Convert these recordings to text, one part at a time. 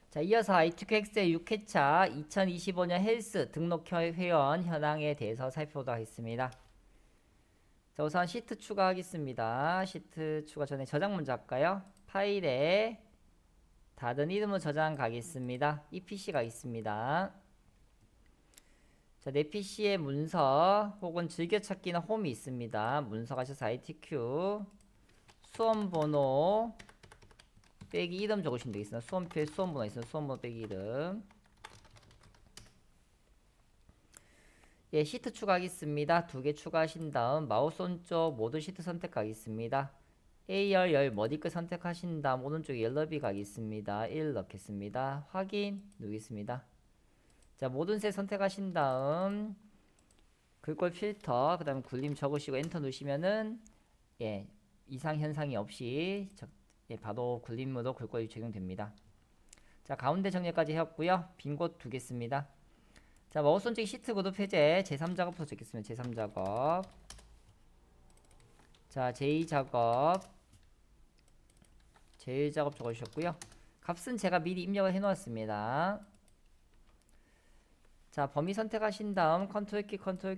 자, 이어서 ITQX의 6회차 2025년 헬스 등록 회원 현황에 대해서 살펴보도록 하겠습니다. 자, 우선 시트 추가하겠습니다. 시트 추가 전에 저장 먼저 할까요? 파일에 다른 이름으로 저장 가겠습니다. 이 PC가 있습니다. 자, 내 PC에 문서 혹은 즐겨찾기나 홈이 있습니다. 문서 가셔서 ITQ 수험번호 빼기 이름 적으시면 되겠습니다. 수험표에 수험번호 있으면 수험번호 빼기 이름. 예, 시트 추가하겠습니다. 2개 추가하신 다음 마우스 오른쪽 모든 시트 선택하겠습니다. A열 머리끝 선택하신 다음 오른쪽 옐러비 가겠습니다. 1 넣겠습니다. 확인 누르겠습니다. 자, 모든 셀 선택하신 다음 글꼴 필터 그 다음에 굴림 적으시고 엔터 누르시면은 예, 이상 현상이 없이 예, 바로 굴림으로 글꼴이 적용됩니다. 자, 가운데 정렬까지 해왔고요. 빈 곳 두겠습니다. 자, 마우스 오른쪽 시트 그룹 해제 제3작업부터 적겠습니다. 제3작업. 자, 제2작업. 제1작업 적어주셨고요. 값은 제가 미리 입력을 해놓았습니다. 자, 범위 선택하신 다음 컨트롤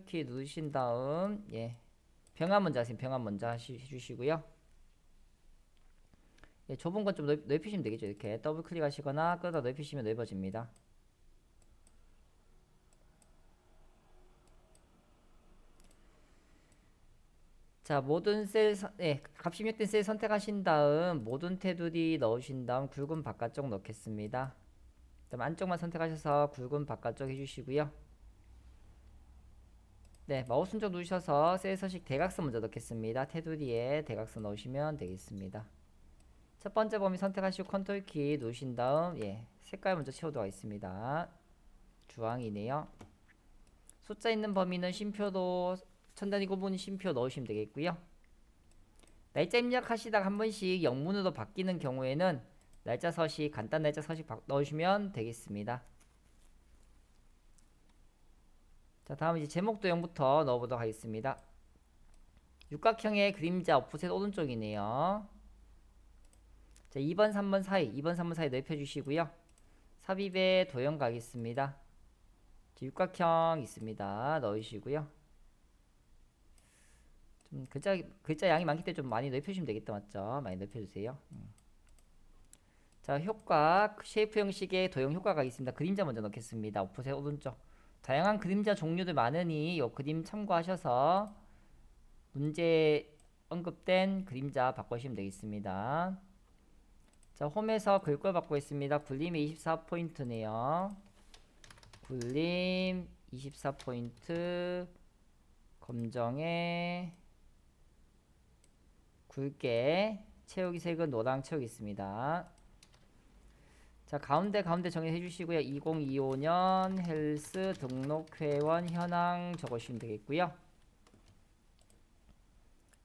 키 누르신 다음 예, 병합 먼저 하세요. 병합 먼저 해주시고요. 예, 좁은 건 좀 넓히시면 되겠죠. 이렇게 더블 클릭하시거나 끌어다 넓히시면 넓어집니다. 자, 모든 셀, 예, 값 입력된 셀 선택하신 다음 모든 테두리 넣으신 다음 굵은 바깥쪽 넣겠습니다. 그다음 안쪽만 선택하셔서 굵은 바깥쪽 해주시고요. 네, 마우스 오른쪽 누르셔서 셀 서식 대각선 먼저 넣겠습니다. 테두리에 대각선 넣으시면 되겠습니다. 첫 번째 범위 선택하시고 컨트롤 키 누르신 다음 예, 색깔 먼저 채우도록 하겠습니다. 주황이네요. 숫자 있는 범위는 쉼표도 천단위 구분 쉼표 넣으시면 되겠고요. 날짜 입력하시다가 한 번씩 영문으로 바뀌는 경우에는 날짜 서식, 간단 날짜 서식 넣으시면 되겠습니다. 자, 다음 이제 제목도 0부터 넣어보도록 하겠습니다. 육각형의 그림자 오프셋 오른쪽이네요. 자, 2번, 3번 사이, 2번, 3번 사이 넓혀주시고요. 삽입에 도형 가겠습니다. 육각형 있습니다. 넣으시고요. 좀 글자 양이 많기 때문에 좀 많이 넓혀주시면 되겠다, 맞죠? 많이 넓혀주세요. 자, 효과, 쉐이프 형식의 도형 효과가 있습니다. 그림자 먼저 넣겠습니다. 오프셋 오른쪽. 다양한 그림자 종류들 많으니 이 그림 참고하셔서 문제 언급된 그림자 바꾸시면 되겠습니다. 자, 홈에서 글꼴 바꾸고 있습니다. 굴림이 24포인트네요. 굴림 24포인트 검정에 굵게 채우기 색은 노랑 채우기 있습니다. 자, 가운데 정리해 주시고요. 2025년 헬스 등록 회원 현황 적으시면 되겠고요.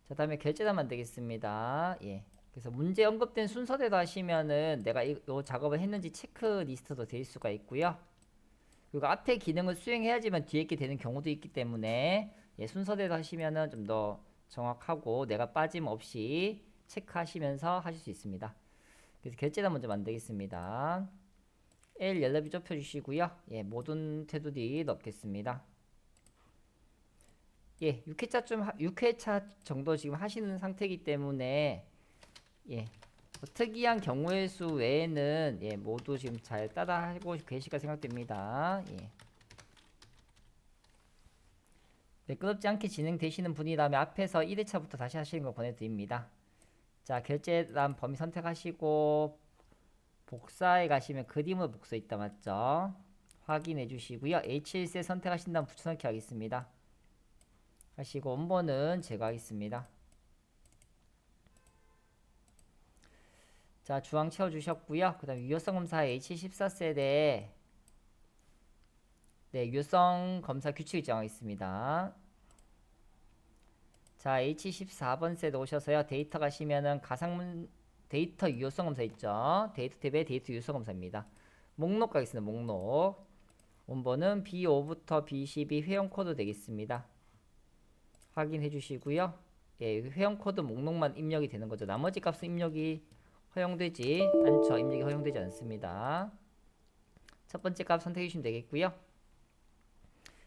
자, 다음에 결제단 만들겠습니다. 예. 그래서 문제 언급된 순서대로 하시면은 내가 이 작업을 했는지 체크리스트도 될 수가 있고요. 그리고 앞에 기능을 수행해야지만 뒤에 게 되는 경우도 있기 때문에 예, 순서대로 하시면은 좀 더 정확하고 내가 빠짐없이 체크하시면서 하실 수 있습니다. 그래서 결제단 먼저 만들겠습니다. L 연락비 좁혀주시고요. 예, 모든 테두리 넣겠습니다. 예, 6회차 정도 지금 하시는 상태이기 때문에 예, 뭐 특이한 경우의 수 외에는 예, 모두 지금 잘 따라하고 계실까 생각됩니다. 예. 매끄럽지 않게 진행되시는 분이라면 앞에서 1회차부터 다시 하시는 거 권해드립니다. 자, 결제란 범위 선택하시고 복사에 가시면 그림으로 복사 있다 맞죠? 확인해 주시고요. H1셀 선택하신 다음 붙여넣기 하겠습니다. 하시고 원본은 제거하겠습니다. 자, 주황 채워주셨고요. 그 다음 유효성 검사 H14셀에 네, 유효성 검사 규칙을 정하겠습니다. 자, H14번 셀 오셔서요. 데이터 가시면은 데이터 유효성 검사 있죠. 데이터 탭에 데이터 유효성 검사입니다. 목록 가겠습니다. 목록. 원본은 B5부터 B12 회원 코드 되겠습니다. 확인해 주시고요. 예, 회원 코드 목록만 입력이 되는 거죠. 나머지 값은 입력이 허용되지 않죠. 입력이 허용되지 않습니다. 첫 번째 값 선택해 주시면 되겠고요.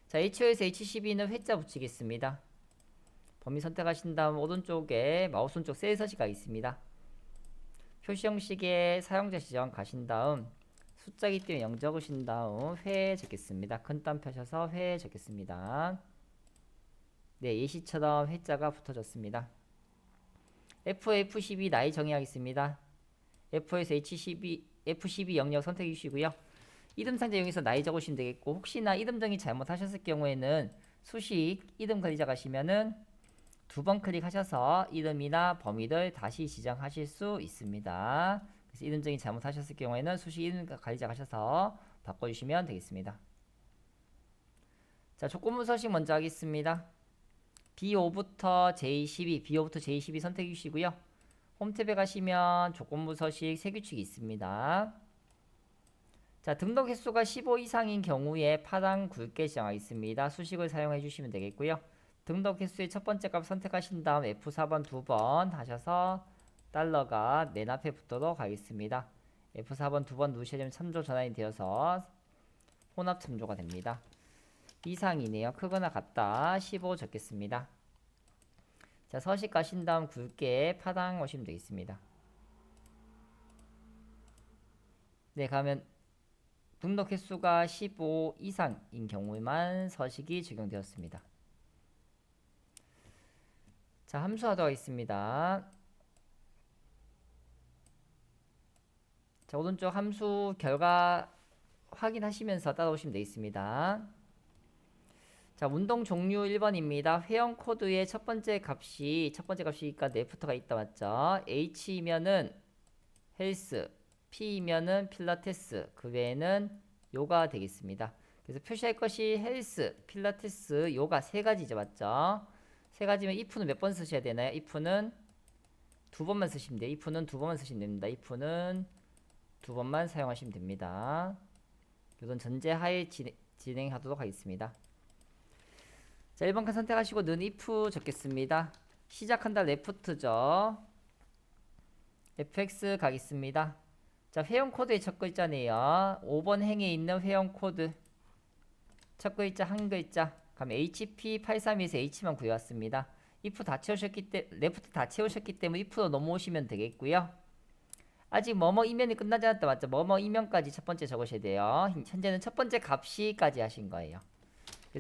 자, HO에서 H12는 회자 붙이겠습니다. 범위 선택하신 다음 오른쪽에 마우스 오른쪽 셀 서식 가겠습니다. 표시 형식의 사용자 지정 가신 다음 숫자기 때문에 0 적으신 다음 회 적겠습니다. 큰 땀 펴셔서 회 적겠습니다. 네, 예시처럼 회자가 붙어졌습니다. F12 나이 정의하겠습니다. F에서 F12 영역 선택해 주시고요. 이름 상자 이용해서 나이 적으시면 되겠고, 혹시나 이름 정의 잘못하셨을 경우에는 수식 이름 관리자 가시면은 2번 클릭하셔서 이름이나 범위를 다시 지정하실 수 있습니다. 그래서 이름 정의 잘못하셨을 경우에는 수식 이름 관리자 가셔서 바꿔주시면 되겠습니다. 자, 조건부 서식 먼저 하겠습니다. B5부터 J12, B5부터 J12 선택해 주시고요. 홈탭에 가시면 조건부 서식 세 규칙이 있습니다. 자, 등록 횟수가 15 이상인 경우에 파란 굵게 지정하겠습니다. 수식을 사용해 주시면 되겠고요. 등록 횟수의 첫 번째 값 선택하신 다음 F4번 2번 하셔서 달러가 맨 앞에 붙도록 하겠습니다. F4번 2번 누르셔야 되면 참조 전환이 되어서 혼합 참조가 됩니다. 이상이네요. 크거나 같다 15 적겠습니다. 자, 서식 가신 다음 굵게 파당 오시면 되겠습니다. 네, 가면 등록 횟수가 15 이상인 경우에만 서식이 적용되었습니다. 자, 함수하도록 하겠습니다. 자, 오른쪽 함수 결과 확인하시면서 따라오시면 되겠습니다. 자, 운동 종류 1번입니다. 회원 코드의 첫 번째 값이니까 레프트가 있다 맞죠? H이면은 헬스, P이면은 필라테스, 그 외에는 요가 되겠습니다. 그래서 표시할 것이 헬스, 필라테스, 요가 세 가지죠 맞죠? 세 가지면 if는 몇 번 쓰셔야 되나요? if는 두 번만 쓰시면 돼요. if는 두 번만 쓰시면 됩니다. if는 두 번만 사용하시면 됩니다. 이런 전제하에 진행하도록 하겠습니다. 자, 1번 칸 선택하시고 는 if 적겠습니다. 시작한다 레프트죠. fx 가겠습니다. 자, 회원 코드의 첫 글자네요. 5번 행에 있는 회원 코드 첫 글자 한 글자 그럼 HP832에서 H만 구해왔습니다. if 다 채우셨기 때문에 레프트 다 채우셨기 때문에 if로 넘어오시면 되겠고요. 아직 뭐뭐 이면이 끝나지 않았다 맞죠? 뭐뭐 이면까지 첫 번째 적으셔야 돼요. 현재는 첫 번째 값이까지 하신 거예요.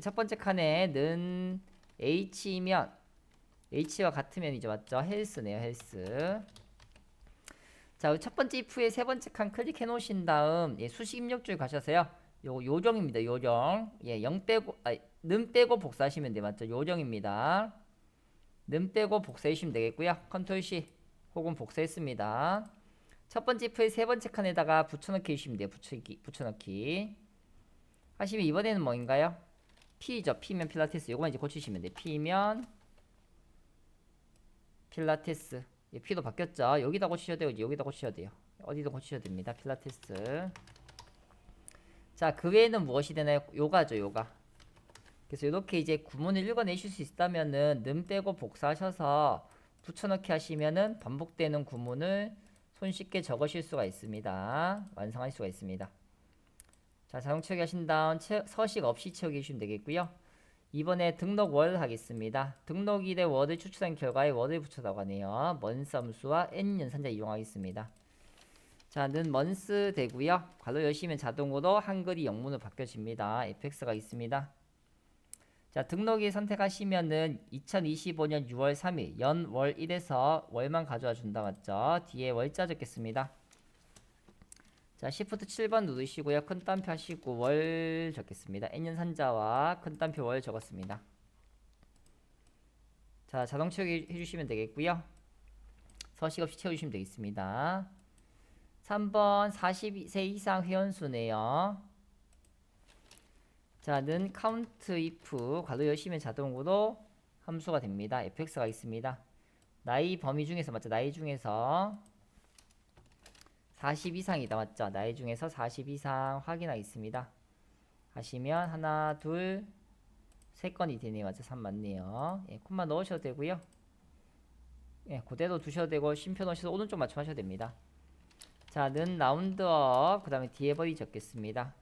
첫 번째 칸에 는 H이면 H와 같으면이죠 맞죠? 헬스네요 헬스. 자, 첫 번째 if의 세 번째 칸 클릭해 놓으신 다음 수식 입력줄 가셔서요. 요거 요정입니다. 요정. 예, 0 빼고 는 빼고 복사하시면 돼요. 맞죠? 요정입니다. 는 빼고 복사해 주시면 되겠고요. 컨트롤 C 혹은 복사했습니다. 첫 번째 if의 세 번째 칸에다가 붙여넣기 해주시면 돼요. 붙여넣기 하시면 이번에는 뭐인가요? P죠. P면 필라테스. 요거만 이제 고치시면 돼요. P면 필라테스. 예, P도 바뀌었죠. 여기다 고치셔야 되고 여기다 고치셔야 돼요. 어디도 고치셔야 됩니다. 필라테스. 자, 그 외에는 무엇이 되나요? 요가죠. 요가. 그래서 이렇게 이제 구문을 읽어내실 수 있다면은 는 빼고 복사하셔서 붙여넣기 하시면은 반복되는 구문을 손쉽게 적으실 수가 있습니다. 완성할 수가 있습니다. 자, 자동 채우기 하신 다음 서식 없이 채우기 해주시면 되겠고요. 이번에 등록 월 하겠습니다. 등록일에 월을 추출한 결과에 월을 붙여다고 하네요. 먼스 함수와 n 연산자 이용하겠습니다. 자, 는 먼스 되고요. 괄호 여시면 자동으로 한글이 영문으로 바뀌어집니다. fx가 있습니다. 자, 등록일 선택하시면은 2025년 6월 3일 연 월 1에서 월만 가져와 준다 맞죠? 뒤에 월자 적겠습니다. 자, Shift 7번 누르시고요. 큰 따옴표 하시고 월 적겠습니다. n연산자와 큰 따옴표 월 적었습니다. 자, 자동 채우기 해주시면 되겠고요. 서식 없이 채우시면 되겠습니다. 3번 42세 이상 회원수네요. 자, 는 count if 괄호 여시면 자동으로 함수가 됩니다. fx가 있습니다. 나이 범위 중에서 맞죠? 나이 중에서 40 이상이다 맞죠? 나이 중에서 40 이상 확인하겠습니다. 하시면 하나 둘 세 건이 되네요. 맞죠? 3 맞네요. 예, 콤마 넣으셔도 되고요. 예, 그대로 두셔도 되고 쉼표 넣으셔서 오른쪽 맞춤 하셔도 됩니다. 자, 는 라운드업 그 다음에 뒤에 버리 적겠습니다.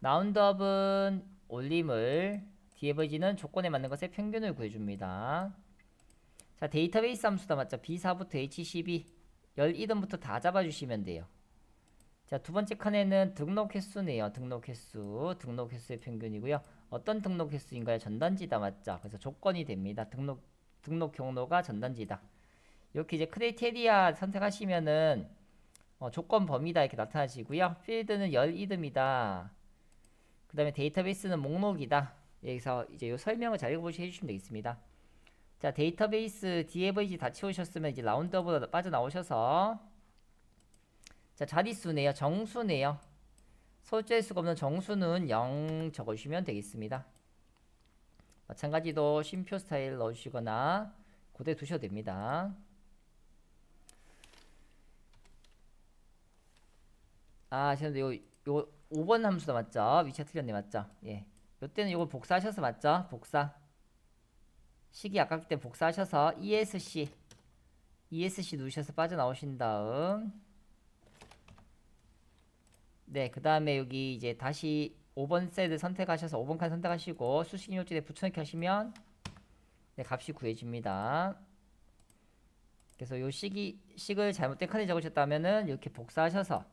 라운드업은 올림을, 디에버지는 조건에 맞는 것의 평균을 구해줍니다. 자, 데이터베이스 함수다 맞죠? B4부터 H12 12등부터 다 잡아주시면 돼요. 자, 두 번째 칸에는 등록 횟수네요. 등록 횟수, 등록 횟수의 평균이고요. 어떤 등록 횟수인가요? 전단지다 맞죠? 그래서 조건이 됩니다. 등록 경로가 전단지다. 이렇게 이제 크라이테리아 선택하시면은 조건 범위다 이렇게 나타나시고요. 필드는 열이름이다. 그 다음에 데이터베이스는 목록이다. 여기서 이제 요 설명을 잘 해주시면 되겠습니다. 자, 데이터베이스 디에버지 다 채우셨으면 이제 라운드업으로 빠져나오셔서 자, 자릿수네요. 정수네요. 솔직할 수가 없는 정수는 0 적어주시면 되겠습니다. 마찬가지로 쉼표 스타일 넣어주시거나 그대로 두셔도 됩니다. 아, 지금 요 5번 함수도 맞죠? 위치가 틀렸네 맞죠? 예. 요때는 요걸 복사하셔서 맞죠? 복사. 식이 아깝기 때문에 복사하셔서 ESC 누르셔서 빠져나오신 다음 네, 그 다음에 여기 이제 다시 5번 셀을 선택하셔서 5번 칸 선택하시고 수식 입력지에 붙여넣기 하시면 네, 값이 구해집니다. 그래서 요 식을 잘못된 칸에 적으셨다면은 이렇게 복사하셔서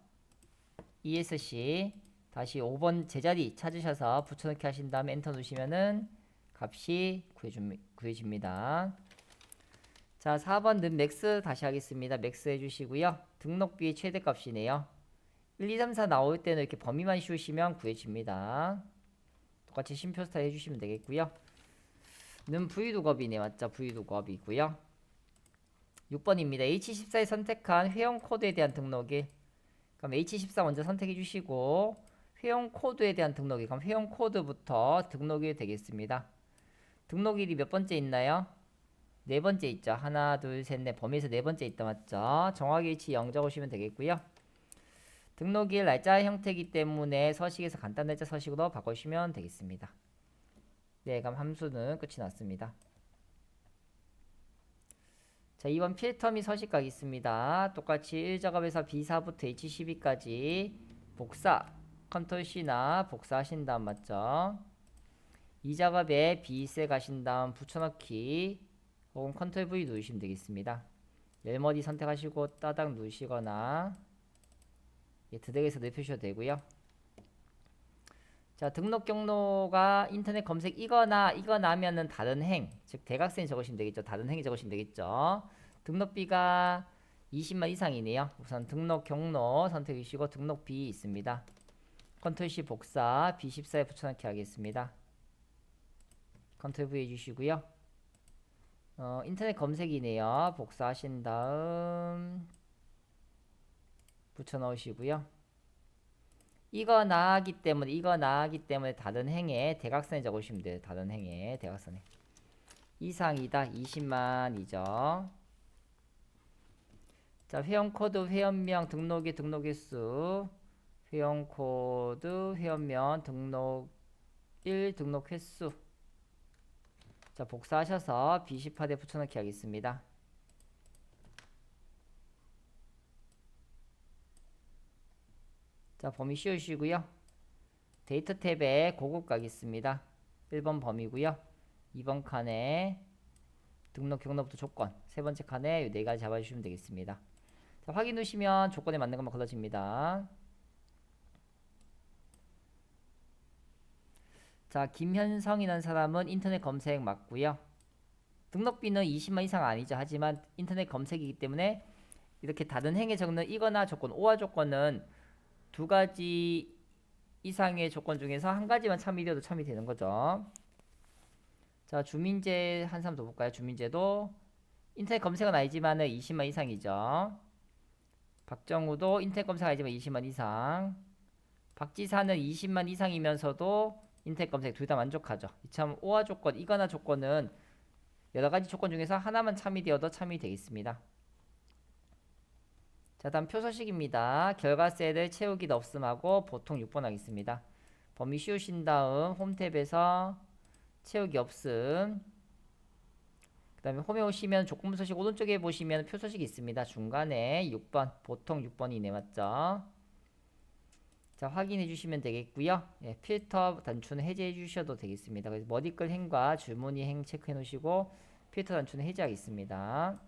ESC 다시 5번 제자리 찾으셔서 붙여넣기 하신 다음에 엔터 누르시면은 값이 구해집니다. 자, 4번 는 맥스 다시 하겠습니다. 맥스 해주시고요. 등록비의 최대값이네요. 1, 2, 3, 4 나올 때는 이렇게 범위만 씌우시면 구해집니다. 똑같이 쉼표 스타일 해주시면 되겠고요. 는 V2겁이네 맞죠? V2겁이고요. 6번입니다. H14에 선택한 회원 코드에 대한 등록이 그럼 H14 먼저 선택해 주시고 회원 코드에 대한 등록이 그럼 회원 코드부터 등록이 되겠습니다. 등록일이 몇 번째 있나요? 네 번째 있죠. 하나, 둘, 셋, 넷 범위에서 네 번째 있다 맞죠? 정확히 H 0 적으시면 되겠고요. 등록일 날짜 형태이기 때문에 서식에서 간단 날짜 서식으로 바꾸시면 되겠습니다. 네, 그럼 함수는 끝이 났습니다. 자, 2번 필터 및 서식 가겠습니다. 똑같이 1작업에서 B4부터 H12까지 복사, 컨트롤 C나 복사하신 다음 맞죠? 2작업에 B4 가신 다음 붙여넣기 혹은 컨트롤 V 누르시면 되겠습니다. 열머리 선택하시고 따닥 누르시거나 드랙에서 넓히셔도 되고요. 자, 등록 경로가 인터넷 검색이거나 하면은 다른 행, 즉 대각선 적으시면 되겠죠. 다른 행이 적으시면 되겠죠. 등록비가 20만 이상이네요. 우선 등록 경로 선택해 주시고 등록비 있습니다. 컨트롤 C 복사 B14에 붙여넣기 하겠습니다. 컨트롤 V 해주시고요. 인터넷 검색이네요. 복사하신 다음 붙여넣으시고요. 이거 나가기 때문에 다른 행에 대각선에 적으시면 돼요. 다른 행에 대각선에 이상이다 20만이죠. 자, 회원코드, 회원명, 등록일, 등록일수, 회원코드, 회원명, 등록일, 등록횟수. 자, 복사하셔서 B18에 붙여넣기 하겠습니다. 자, 범위 씌우시고요. 데이터 탭에 고급 가겠습니다. 1번 범위고요. 2번 칸에 등록 경로부터 조건, 세 번째 칸에 이 네 가지 잡아주시면 되겠습니다. 자, 확인 누르시면 조건에 맞는 것만 걸러집니다. 자, 김현성이라는 사람은 인터넷 검색 맞고요. 등록비는 20만 이상 아니죠. 하지만 인터넷 검색이기 때문에 이렇게 다른 행에 적는 이거나 조건, 오화 조건은 두 가지 이상의 조건 중에서 한 가지만 참이되어도 참이 되는 거죠. 자, 주민제 한 사람 더 볼까요? 주민제도 인터넷 검색은 아니지만 20만 이상이죠. 박정우도 인터넷 검색 아니지만 20만 이상. 박지사는 20만 이상이면서도 인터넷 검색 둘 다 만족하죠. 이참 오화 조건, 이거나 조건은 여러 가지 조건 중에서 하나만 참이되어도 참이 되겠습니다. 자, 다음 표서식입니다. 결과셀을 채우기도 없음하고 보통 6번 하겠습니다. 범위 씌우신 다음 홈 탭에서 채우기 없음. 그 다음에 홈에 오시면 조건부 서식 오른쪽에 보시면 표서식이 있습니다. 중간에 6번, 보통 6번이네 맞죠? 자, 확인해 주시면 되겠고요. 예, 필터 단추는 해제해 주셔도 되겠습니다. 그래서 머리끌 행과 줄무늬 행 체크해 놓으시고 필터 단추는 해제하겠습니다.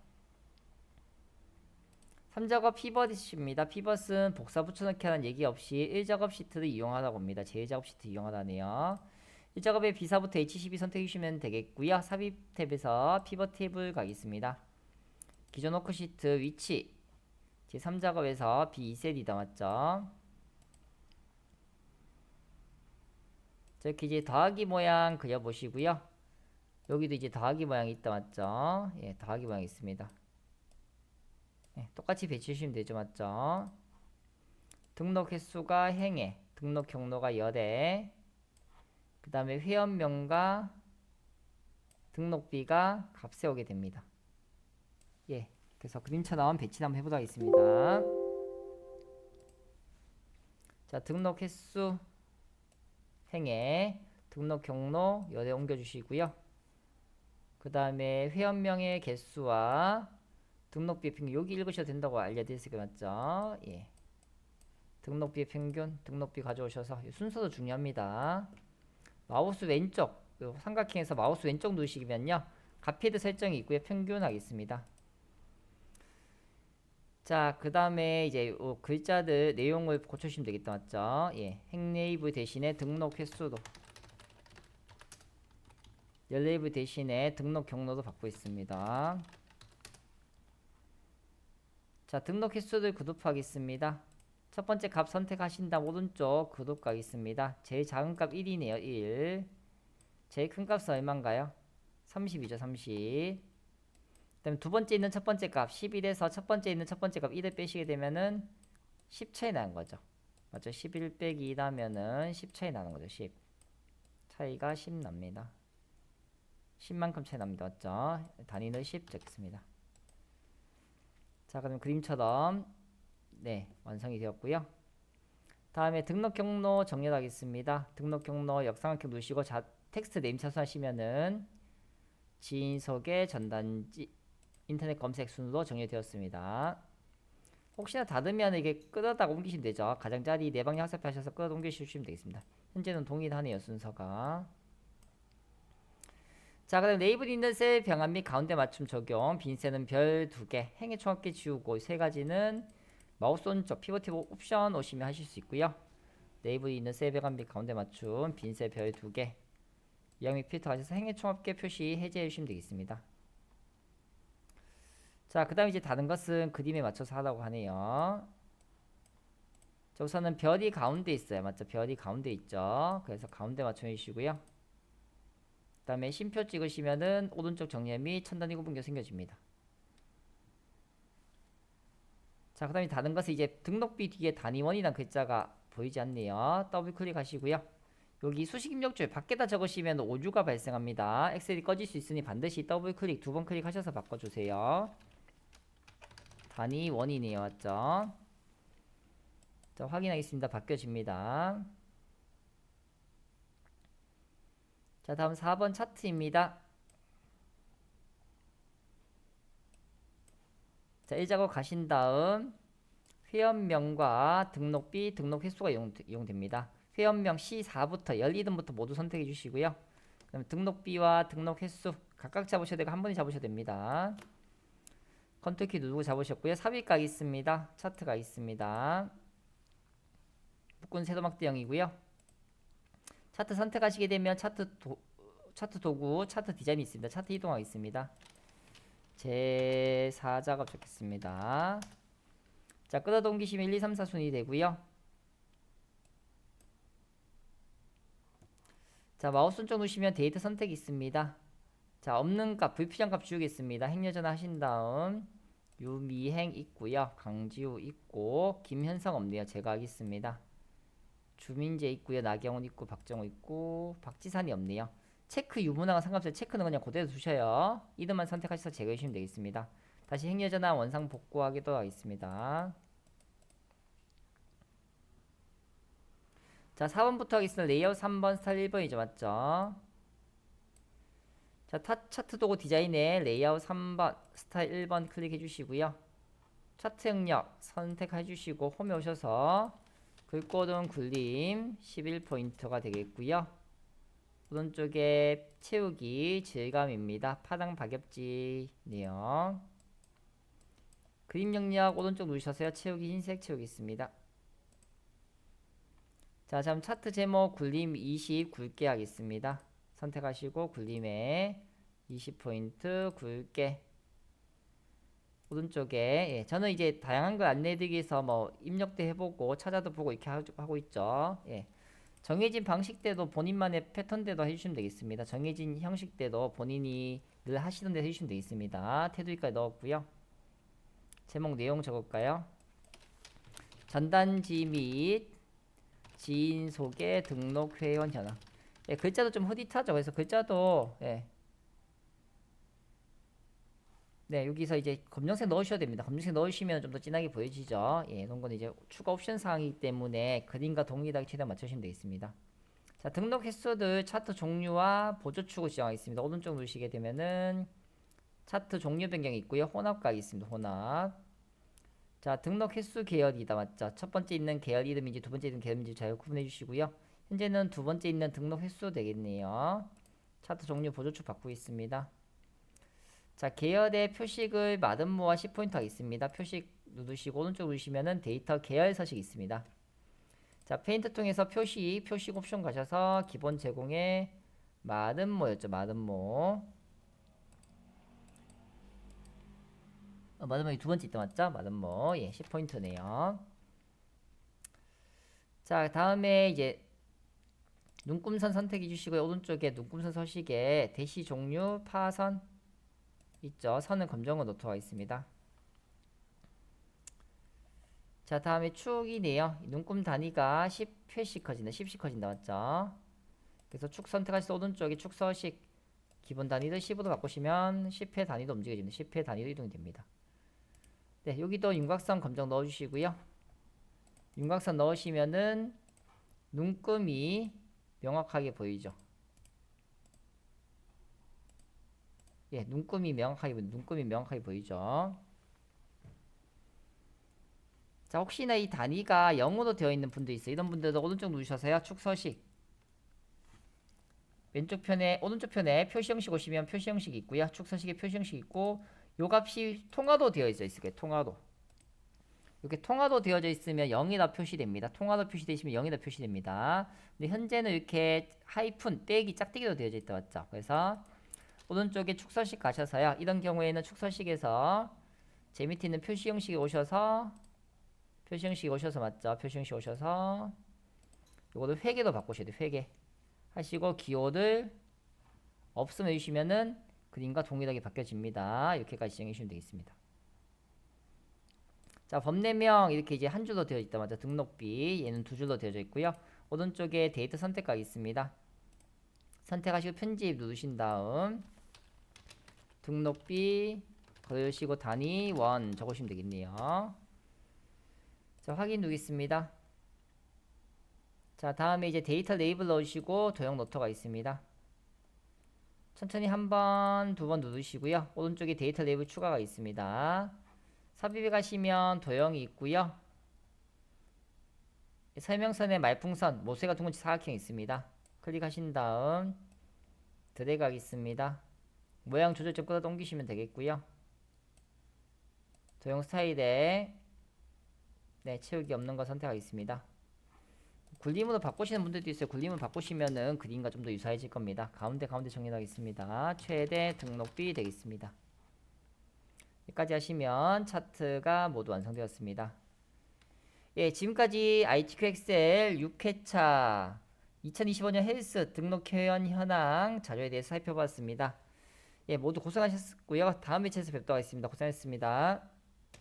3작업 피벗입니다. 피벗은 복사 붙여넣기 하는 얘기 없이 1작업 시트를 이용하라고 합니다. 제1작업 시트 이용하라네요. 1작업에 B사부터 H12 선택해 주시면 되겠고요. 삽입 탭에서 피벗 탭을 가겠습니다. 기존 워크시트 위치 제3작업에서 B2셀이다 맞죠? 저렇게 이제 더하기 모양 그려보시고요. 여기도 이제 더하기 모양이 있다 맞죠? 예, 더하기 모양이 있습니다. 예, 똑같이 배치해주시면 되죠 맞죠? 등록 횟수가 행에, 등록 경로가 열에, 그 다음에 회원명과 등록비가 값에 오게 됩니다. 예, 그래서 그림처럼 배치 한번 해보도록 하겠습니다. 자, 등록 횟수 행에, 등록 경로 열에 옮겨주시고요. 그 다음에 회원명의 개수와 등록비의 평균 여기 읽으셔도 된다고 알려드렸을 거 맞죠? 예. 등록비의 평균, 등록비 가져오셔서 순서도 중요합니다. 마우스 왼쪽 삼각형에서 마우스 왼쪽 누르시면요 값헤드 설정이 있고요. 평균 하겠습니다. 자, 그 다음에 이제 글자들 내용을 고쳐주시면 되겠다 맞죠? 예. 행레이블 대신에 등록 횟수도 열레이블 대신에 등록 경로도 받고 있습니다. 자, 등록 횟수를 그룹하겠습니다. 첫 번째 값 선택하신 다음 오른쪽 그룹 가겠습니다. 제일 작은 값 1이네요. 1. 제일 큰 값은 얼마인가요? 30이죠. 30. 그 다음에 두 번째 있는 첫 번째 값 11에서 첫 번째 있는 첫 번째 값 1을 빼시게 되면은 10 차이 나는 거죠. 맞죠? 11 빼기 2 하면은 10 차이 나는 거죠. 10. 차이가 10 납니다. 10만큼 차이 납니다. 맞죠? 단위를 10 적겠습니다. 자, 그럼 그림처럼 네, 완성이 되었고요. 다음에 등록 경로 정렬하겠습니다. 등록 경로 역삼각형 누르시고 텍스트 네임 차수하시면은 지인 소개 전단지 인터넷 검색 순으로 정렬되었습니다. 혹시나 다르면 이게 끌어다가 옮기시면 되죠. 가장자리 네 방향 학습하셔서 끌어 옮기시면 되겠습니다. 현재는 동일하네요. 순서가. 자, 그다음 레이블 있는 셀 병합 및 가운데 맞춤 적용. 빈 셀은 별 2개, 행의 총합계 지우고 3가지는 마우스 오른쪽 피벗 탭 옵션 오시면 하실 수 있고요. 레이블 있는 셀 병합 및 가운데 맞춤, 빈 셀 별 2개. 유형 및 필터 하셔서 행의 총합계 표시 해제해 주시면 되겠습니다. 자, 그 다음 이제 다른 것은 그림에 맞춰서 하라고 하네요. 자, 우선은 별이 가운데 있어요. 맞죠? 별이 가운데 있죠. 그래서 가운데 맞춰 주시고요. 그 다음에 심표 찍으시면은 오른쪽 정렬 및 천단위 구분경 생겨집니다. 자, 그 다음에 다른 것은 이제 등록비 뒤에 단위원이라는 글자가 보이지 않네요. 더블 클릭하시고요. 여기 수식 입력줄 밖에다 적으시면 오류가 발생합니다. 엑셀이 꺼질 수 있으니 반드시 더블 클릭, 2번 클릭하셔서 바꿔주세요. 단위 원이네요. 맞죠? 자, 확인하겠습니다. 바뀌어집니다. 자, 다음 4번 차트입니다. 자, 1작업 가신 다음 회원명과 등록비, 등록 횟수가 이용됩니다. 회원명 C4부터 12등부터 모두 선택해 주시고요. 그다음에 등록비와 등록 횟수 각각 잡으셔야 되고 한 번에 잡으셔야 됩니다. 컨트롤 키 누르고 잡으셨고요. 삽입 가 있습니다. 차트 가 있습니다. 묶은 세도막대형이고요. 차트 선택하시게 되면 차트 도구, 차트 디자인이 있습니다. 차트 이동하겠습니다. 제4작업 적겠습니다. 자, 끌어당기시면 1, 2, 3, 4순위 되고요. 자, 마우스 오른쪽 누르시면 데이터 선택이 있습니다. 자, 없는 값, 불필요한 값 지우겠습니다. 행여전화 하신 다음 유미행 있고요. 강지우 있고 김현성 없네요. 제가 하겠습니다. 주민재 있고요. 나경원 있고 박정호 있고 박지산이 없네요. 체크 유문항은 상관없어요. 체크는 그냥 그대로 두셔요. 이름만 선택하셔서 제거해 주시면 되겠습니다. 다시 행여전화 원상 복구하기도 하겠습니다. 자, 4번부터 하겠습니다. 레이아웃 3번, 스타일 1번이죠. 맞죠? 자, 차트 도구 디자인에 레이아웃 3번, 스타일 1번 클릭해 주시고요. 차트 영역 선택해 주시고 홈에 오셔서 글꼴은 굴림 11포인트가 되겠고요. 오른쪽에 채우기 질감입니다. 파당 박엽지 내용. 그림 영역 오른쪽 누르셔서요. 채우기 흰색 채우기 있습니다. 자, 다음 차트 제목 굴림 20 굵게 하겠습니다. 선택하시고 굴림에 20포인트 굵게. 오른쪽에 예, 저는 이제 다양한 걸 안내해드리기 위해서 뭐 입력도 해보고 찾아도 보고 이렇게 하고 있죠. 예. 정해진 방식대로 본인만의 패턴대로 해주시면 되겠습니다. 정해진 형식대로 본인이 늘 하시던 대로 해주시면 되겠습니다. 테두리까지 넣었고요. 제목 내용 적을까요? 전단지 및 지인 소개 등록 회원 현황. 예, 글자도 좀 흐릿하죠. 그래서 글자도 예. 네, 여기서 이제 검정색 넣으셔야 됩니다. 검정색 넣으시면 좀 더 진하게 보여지죠. 예, 이런 건 이제 추가 옵션 사항이기 때문에 그림과 동일하게 최대한 맞추시면 되겠습니다. 자, 등록 횟수들 차트 종류와 보조축을 지정하겠습니다. 오른쪽 누르시게 되면은 차트 종류 변경이 있고요. 혼합각이 있습니다. 혼합. 자, 등록 횟수 계열이다. 맞죠? 첫 번째 있는 계열 이름인지 두 번째 있는 계열 이름인지 잘 구분해 주시고요. 현재는 두 번째 있는 등록 횟수 되겠네요. 차트 종류 보조축 바꾸고 있습니다. 자, 계열의 표식을 마름모와 10포인트 하겠습니다. 표식 누르시고 오른쪽 누르시면은 데이터 계열 서식이 있습니다. 자, 페인트 통해서 표식 옵션 가셔서 기본 제공의 마름모였죠. 마름모. 마름모 두 번째 있다 맞죠? 마름모. 예, 10포인트네요. 자, 다음에 이제 눈금선 선택해 주시고요. 오른쪽에 눈금선 서식에 대시 종류 파선 있죠. 선은 검정으로 놓도록 하겠습니다. 자, 다음에 축이네요. 눈금 단위가 10회씩 커진다. 10씩 커진다. 맞죠? 그래서 축 선택하셔서 오른쪽에 축 서식 기본 단위를 10으로 바꾸시면 10회 단위도 움직여집니다. 10회 단위로 이동이 됩니다. 네, 여기도 윤곽선 검정 넣어주시고요. 윤곽선 넣으시면은 눈금이 명확하게 보이죠. 예, 눈금이 명확하게 보이죠. 자, 혹시나 이 단위가 0으로 되어 있는 분도 있어요. 이런 분들도 오른쪽 누르셔서요. 축 서식 왼쪽 편에 오른쪽 편에 표시 형식 오시면 표시 형식이 있고요. 축 서식에 표시 형식이 있고 요 값이 통화로 되어져 있을게요. 통화로. 이렇게 통화로 되어져 있으면 0이라 표시됩니다. 통화로 표시되시면 0이라 표시됩니다. 근데 현재는 이렇게 하이픈 빼기 짝대기로 되어져 있다 맞죠? 그래서 오른쪽에 축서식 가셔서요. 이런 경우에는 축서식에서 제 밑에 있는 표시 형식에 오셔서 맞죠? 표시 형식 오셔서 이거를 회계로 바꾸셔야 돼요. 회계 하시고 기호를 없으면 해주시면은 그림과 동일하게 바뀌어집니다. 이렇게까지 지정해 주시면 되겠습니다. 자, 법례명 이렇게 이제 한 줄로 되어 있다 맞죠? 등록비 얘는 두 줄로 되어져 있고요. 오른쪽에 데이터 선택각이 있습니다. 선택하시고 편집 누르신 다음 등록비 걸으시고 단위 원 적으시면 되겠네요. 자, 확인 누르겠습니다. 자, 다음에 이제 데이터 레이블 넣으시고 도형 노터가 있습니다. 천천히 한 번, 두 번 누르시고요. 오른쪽에 데이터 레이블 추가가 있습니다. 삽입에 가시면 도형이 있고요. 설명선에 말풍선, 모세가 둥근지 사각형이 있습니다. 클릭하신 다음 드래그하기 있습니다. 모양 조절 좀 끌어 당기시면 되겠고요. 도형 스타일에 채우기 없는 거 선택하겠습니다. 굴림으로 바꾸시는 분들도 있어요. 굴림을 바꾸시면은 그림과 좀 더 유사해질 겁니다. 가운데 정리하겠습니다. 최대 등록비 되겠습니다. 여기까지 하시면 차트가 모두 완성되었습니다. 예, 지금까지 ITQ 엑셀 6회차 2025년 헬스 등록 회원 현황 자료에 대해서 살펴봤습니다. 예, 모두 고생하셨고요. 다음 회차에서 뵙도록 하겠습니다. 고생하셨습니다.